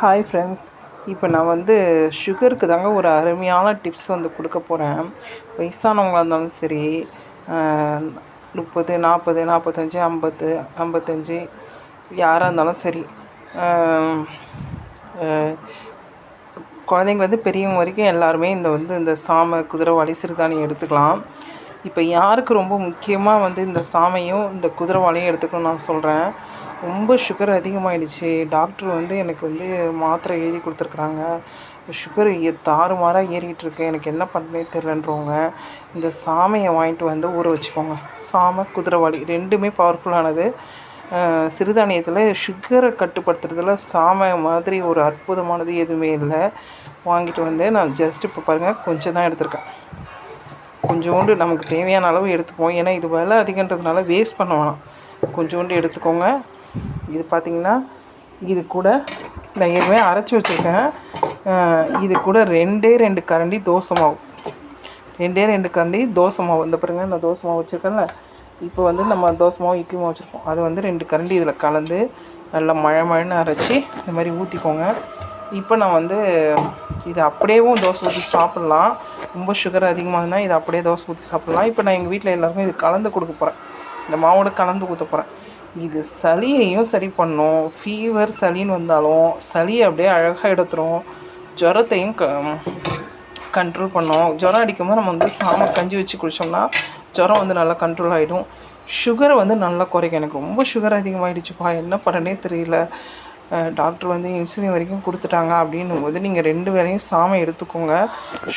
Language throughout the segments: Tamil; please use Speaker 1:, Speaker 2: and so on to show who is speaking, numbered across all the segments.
Speaker 1: ஹாய் ஃப்ரெண்ட்ஸ், இப்போ நான் வந்து சுகருக்கு தாங்க ஒரு அருமையான டிப்ஸ் வந்து கொடுக்க போகிறேன். வயசானவங்களாக இருந்தாலும் சரி, 30, 40, 45, 50, 55 யாராக இருந்தாலும் சரி, குழந்தைங்க வந்து பெரியவங்க வரைக்கும் எல்லாருமே இந்த சாமை, குதிரைவாலி, சிறுதானியம் எடுத்துக்கலாம். இப்போ யாருக்கு ரொம்ப முக்கியமாக வந்து இந்த சாமையும் இந்த குதிரைவாலியும் எடுத்துக்கணும்னு நான் சொல்கிறேன். ரொம்ப சுகர் அதிகமாகிடுச்சு, டாக்டர் வந்து எனக்கு வந்து மாத்திரை எழுதி கொடுத்துருக்குறாங்க, சுகர் தாறுமாறாக ஏறிக்கிட்டுருக்கு, எனக்கு என்ன பண்ணே தெரிலன்றவங்க இந்த சாமையை வாங்கிட்டு வந்து ஊற வச்சுக்கோங்க. சாமை, குதிரைவாலி ரெண்டுமே பவர்ஃபுல்லானது. சிறுதானியத்தில் சுகரை கட்டுப்படுத்துறதுல சாமை மாதிரி ஒரு அற்புதமானது எதுவுமே இல்லை. வாங்கிட்டு வந்து நான் ஜஸ்ட் இப்போ பாருங்கள் கொஞ்சம் தான் எடுத்திருக்கேன். கொஞ்சோண்டு நமக்கு தேவையான அளவு எடுத்துப்போம், ஏன்னா இது விலை அதிகன்றதுனால வேஸ்ட் பண்ண வேணாம். கொஞ்சோண்டு எடுத்துக்கோங்க. இது பார்த்திங்கன்னா இது கூட நான் ஏற்கனவே அரைச்சி வச்சுருக்கேன். இது கூட 2 கரண்டி தோசை மாவு, 2 கரண்டி தோசை மாவு. இந்த பாருங்கள், நான் தோசை மாவு வச்சுருக்கேன்ல, இப்போ வந்து நம்ம தோசை மாவு, இட்லி மாவு வச்சுருக்கோம், அது வந்து 2 கரண்டி இதில் கலந்து நல்லா மழைன்னு அரைச்சி இந்த மாதிரி ஊற்றிக்கோங்க. இப்போ நான் வந்து இது அப்படியேவும் தோசை ஊற்றி சாப்பிட்லாம். ரொம்ப சுகர் அதிகமாகனா இது அப்படியே தோசை ஊற்றி சாப்பிட்லாம். இப்போ நான் எங்கள் வீட்டில் எல்லாருக்கும் இது கலந்து கொடுக்க போகிறேன், இந்த மாவோட கலந்து ஊற்ற போகிறேன். இது சளியையும் சரி பண்ணும். ஃபீவர் சளின்னு வந்தாலும் சளியை அப்படியே அழகாக எடுத்துரும். ஜுரத்தையும் கண்ட்ரோல் பண்ணும். ஜுரம் அடிக்கும்போது நம்ம வந்து சாமை கஞ்சி வச்சு குடித்தோம்னா ஜுரம் வந்து நல்லா கண்ட்ரோல் ஆகிடும். சுகரை வந்து நல்லா குறைக்கும். எனக்கு ரொம்ப சுகர் அதிகமாகிடுச்சுப்பா, என்ன பண்ணனே தெரியல, டாக்டர் வந்து இன்சுலின் வரைக்கும் கொடுத்துட்டாங்க அப்படின்னும் போது நீங்கள் 2 வேளையும் சாமை எடுத்துக்கோங்க.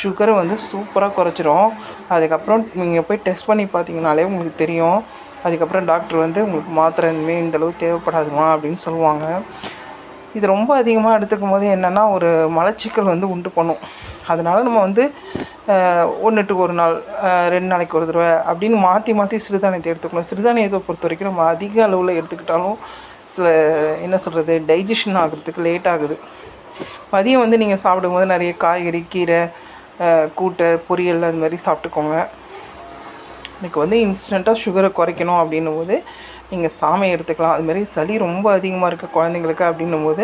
Speaker 1: சுகரை வந்து சூப்பராக குறைச்சிரும். அதுக்கப்புறம் நீங்கள் போய் டெஸ்ட் பண்ணி பார்த்தீங்கனாலே உங்களுக்கு தெரியும். அதுக்கப்புறம் டாக்டர் வந்து உங்களுக்கு மாத்திரை இனிமேல் இந்தளவு தேவைப்படாதுமா அப்படின்னு சொல்லுவாங்க. இது ரொம்ப அதிகமாக எடுத்துக்கும் போது என்னென்னா ஒரு மலச்சிக்கல் வந்து உண்டு பண்ணும். அதனால் நம்ம வந்து 1 to 1 நாள், 2 நாளைக்கு ஒரு தடவை அப்படின்னு மாற்றி சிறுதானியத்தை எடுத்துக்கணும். சிறுதானியத்தை பொறுத்த வரைக்கும் நம்ம அதிக அளவில் எடுத்துக்கிட்டாலும் சில என்ன சொல்கிறது, டைஜஷன் ஆகிறதுக்கு லேட் ஆகுது. மதியம் வந்து நீங்கள் சாப்பிடும்போது நிறைய காய்கறி, கீரை, கூட்டை, பொரியல் அது மாதிரி சாப்பிட்டுக்கோங்க. எனக்கு வந்து இன்ஸ்டண்ட்டாக சுகரை குறைக்கணும் அப்படின்னும் போது நீங்கள் சாமை எடுத்துக்கலாம். அதுமாதிரி சளி ரொம்ப அதிகமாக இருக்குது குழந்தைங்களுக்கு அப்படின்னும் போது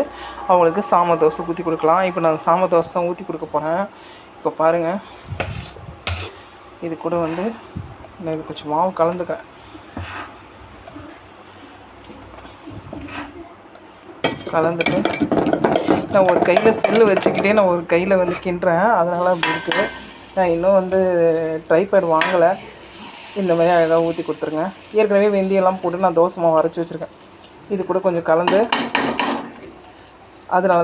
Speaker 1: அவங்களுக்கு சாமை தோசை ஊற்றி கொடுக்கலாம். இப்போ நான் சாமை தோசை தான் ஊற்றி கொடுக்க போகிறேன். இப்போ பாருங்கள், இது கூட வந்து நான் இது கொஞ்சம் மாவு கலந்துக்கிறேன். கலந்துட்டு நான் ஒரு கையில் செல்லு வச்சுக்கிட்டே நான் ஒரு கையில் வந்து கிண்டுறேன், அதனால் அப்படி இருக்குது. நான் இன்னும் வந்து ட்ரைபேட் வாங்கலை. இந்த மாதிரி அழகாக ஊற்றி கொடுத்துருங்க. ஏற்கனவே வெந்தயம்லாம் போட்டு நான் தோசை மாவு அரைச்சி வச்சுருக்கேன். இது கூட கொஞ்சம் கலந்து, அதனால